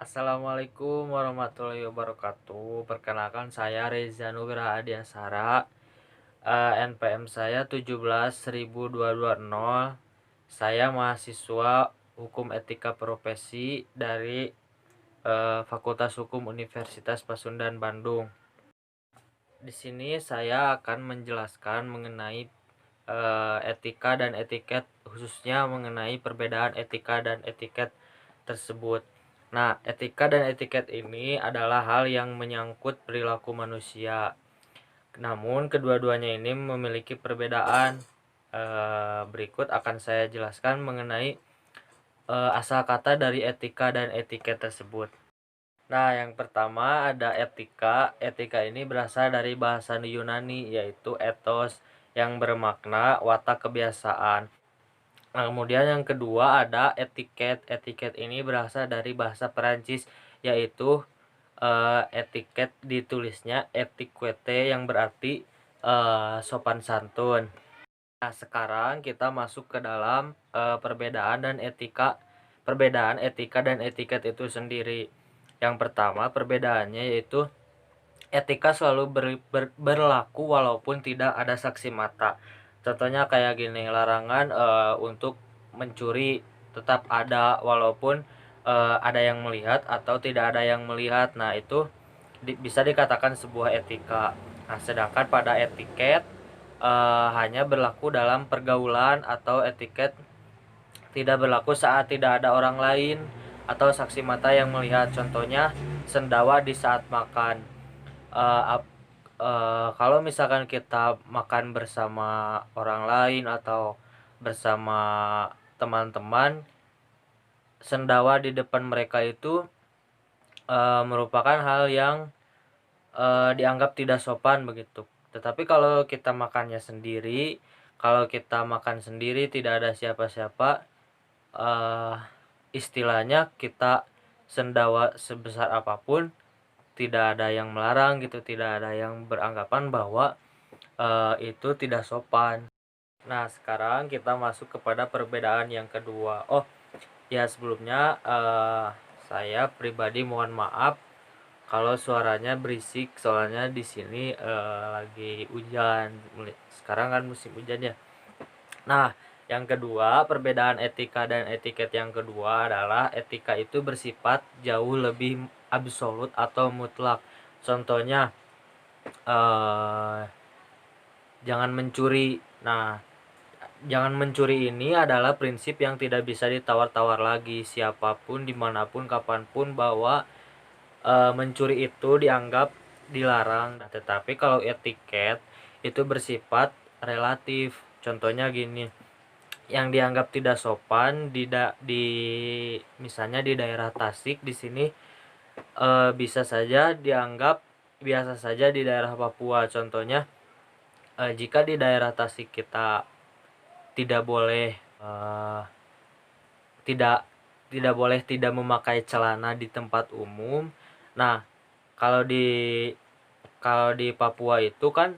Assalamualaikum warahmatullahi wabarakatuh. Perkenalkan saya Reza Nugraha Adiasara. NPM saya 17.220. Saya mahasiswa Hukum Etika Profesi dari Fakultas Hukum Universitas Pasundan Bandung. Di sini saya akan menjelaskan mengenai etika dan etiket, khususnya mengenai perbedaan etika dan etiket tersebut. Nah, etika dan etiket ini adalah hal yang menyangkut perilaku manusia. Namun, kedua-duanya ini memiliki perbedaan. Berikut akan saya jelaskan mengenai asal kata dari etika dan etiket tersebut. Nah, yang pertama ada etika. Etika ini berasal dari bahasa Yunani, yaitu ethos, yang bermakna watak kebiasaan. Nah, kemudian yang kedua ada etiket. Etiket ini berasal dari bahasa Perancis, yaitu etiket ditulisnya etiquette yang berarti sopan santun. Nah, sekarang kita masuk ke dalam perbedaan etika dan etiket itu sendiri. Yang pertama, perbedaannya yaitu etika selalu berlaku walaupun tidak ada saksi mata. Contohnya kayak gini, larangan untuk mencuri tetap ada walaupun ada yang melihat atau tidak ada yang melihat. Nah, itu bisa dikatakan sebuah etika. Nah, sedangkan pada etiket hanya berlaku dalam pergaulan, atau etiket tidak berlaku saat tidak ada orang lain atau saksi mata yang melihat. Contohnya sendawa di saat makan. Eh, Kalau misalkan kita makan bersama orang lain atau bersama teman-teman, sendawa di depan mereka itu merupakan hal yang dianggap tidak sopan begitu. Tetapi kalau kita makan sendiri tidak ada siapa-siapa, eh, istilahnya kita sendawa sebesar apapun tidak ada yang melarang gitu, tidak ada yang beranggapan bahwa itu tidak sopan. Nah, sekarang kita masuk kepada perbedaan yang kedua. Oh ya, sebelumnya saya pribadi mohon maaf kalau suaranya berisik, soalnya di sini lagi hujan. Sekarang kan musim hujan ya. Nah, yang kedua, perbedaan etika dan etiket yang kedua adalah etika itu bersifat jauh lebih absolut atau mutlak. Contohnya, eh, jangan mencuri. Nah, jangan mencuri ini adalah prinsip yang tidak bisa ditawar-tawar lagi. Siapapun, dimanapun, kapanpun, bahwa mencuri itu dianggap dilarang. Nah, tetapi kalau etiket itu bersifat relatif. Contohnya gini, yang dianggap tidak sopan misalnya di daerah Tasik di sini bisa saja dianggap biasa saja di daerah Papua. Contohnya, jika di daerah Tasik kita tidak boleh tidak tidak boleh tidak memakai celana di tempat umum. Nah, kalau di Papua itu kan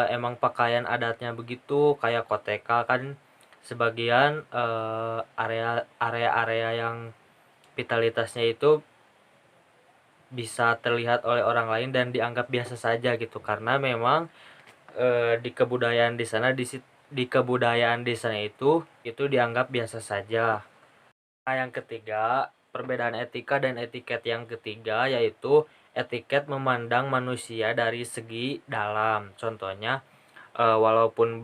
emang pakaian adatnya begitu, kayak koteka kan sebagian area-area yang vitalitasnya itu bisa terlihat oleh orang lain dan dianggap biasa saja gitu, karena memang di kebudayaan di sana itu dianggap biasa saja. Nah, yang ketiga, perbedaan etika dan etiket yang ketiga yaitu etiket memandang manusia dari segi dalam. Contohnya, walaupun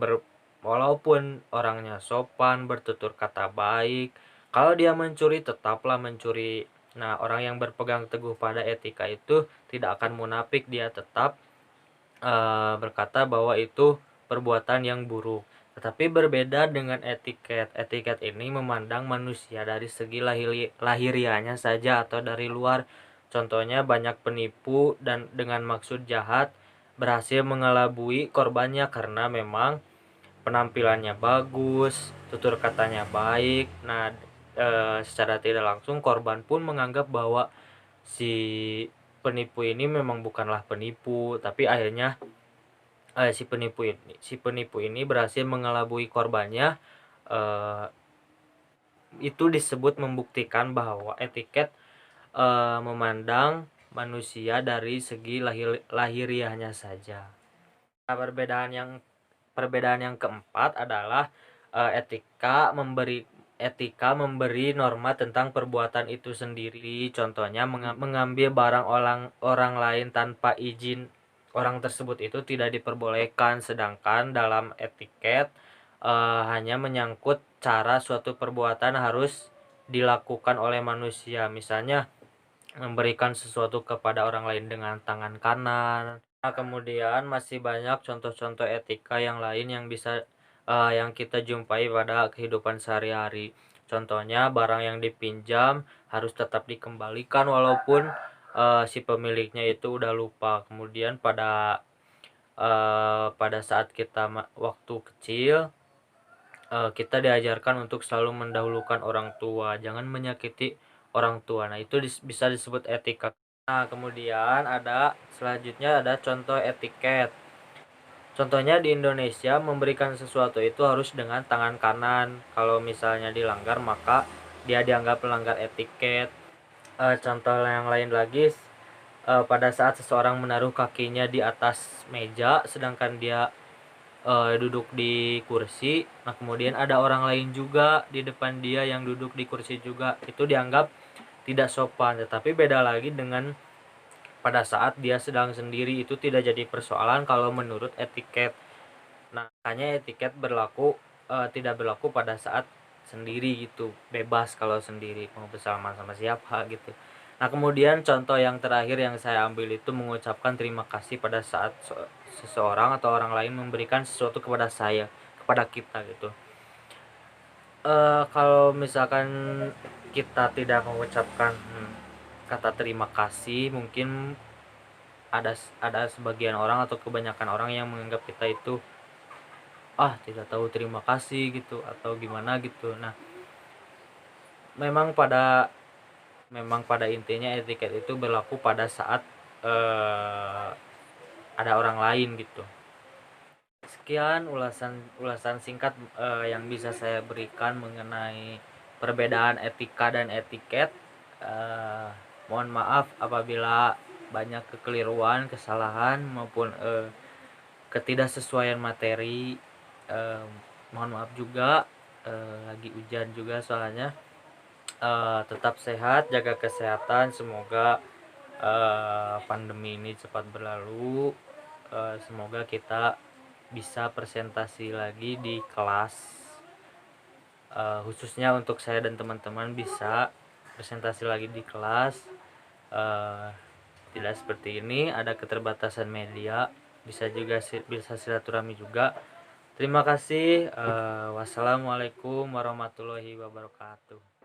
orangnya sopan, bertutur kata baik, kalau dia mencuri tetaplah mencuri. Nah, orang yang berpegang teguh pada etika itu tidak akan munafik, dia tetap berkata bahwa itu perbuatan yang buruk. Tetapi berbeda dengan etiket. Etiket ini memandang manusia dari segi lahiriahnya saja atau dari luar. Contohnya, banyak penipu dan dengan maksud jahat berhasil mengelabui korbannya karena memang penampilannya bagus, tutur katanya baik. Nah, secara tidak langsung korban pun menganggap bahwa si penipu ini memang bukanlah penipu, tapi akhirnya si penipu ini berhasil mengelabui korbannya. eh, itu disebut membuktikan bahwa etiket memandang manusia dari segi lahiriahnya saja. Nah, perbedaan yang keempat adalah etika memberi norma tentang perbuatan itu sendiri. Contohnya mengambil barang orang lain tanpa izin orang tersebut itu tidak diperbolehkan, sedangkan dalam etiket hanya menyangkut cara suatu perbuatan harus dilakukan oleh manusia. Misalnya memberikan sesuatu kepada orang lain dengan tangan kanan. Nah, kemudian masih banyak contoh-contoh etika yang lain yang kita jumpai pada kehidupan sehari-hari. Contohnya barang yang dipinjam harus tetap dikembalikan walaupun si pemiliknya itu udah lupa. Kemudian pada saat kita waktu kecil, kita diajarkan untuk selalu mendahulukan orang tua, jangan menyakiti orang tua. Nah, itu bisa disebut etika. Nah, kemudian selanjutnya ada contoh etiket. Contohnya di Indonesia memberikan sesuatu itu harus dengan tangan kanan. Kalau misalnya dilanggar maka dia dianggap melanggar etiket. Contoh yang lain lagi, pada saat seseorang menaruh kakinya di atas meja sedangkan dia duduk di kursi, nah kemudian ada orang lain juga di depan dia yang duduk di kursi juga, itu dianggap tidak sopan. Tetapi beda lagi dengan pada saat dia sedang sendiri, itu tidak jadi persoalan kalau menurut etiket. Nah, makanya etiket tidak berlaku pada saat sendiri gitu, bebas kalau sendiri mau bersama sama siapa gitu. Nah, kemudian contoh yang terakhir yang saya ambil itu mengucapkan terima kasih pada saat seseorang atau orang lain memberikan sesuatu kepada kita gitu. Kalau misalkan kita tidak mengucapkan kata terima kasih, mungkin ada sebagian orang atau kebanyakan orang yang menganggap kita itu tidak tahu terima kasih gitu atau gimana gitu. Nah, memang pada intinya etiket itu berlaku pada saat ada orang lain gitu. Sekian ulasan singkat yang bisa saya berikan mengenai perbedaan etika dan etiket. Mohon maaf apabila banyak kekeliruan, kesalahan maupun ketidaksesuaian materi. Mohon maaf juga, lagi hujan juga soalnya. Tetap sehat, jaga kesehatan, semoga pandemi ini cepat berlalu. Semoga kita bisa presentasi lagi di kelas, khususnya untuk saya dan teman-teman bisa presentasi lagi di kelas. Tidak seperti ini, ada keterbatasan media, bisa silaturahmi juga. Terima kasih. Wassalamualaikum warahmatullahi wabarakatuh.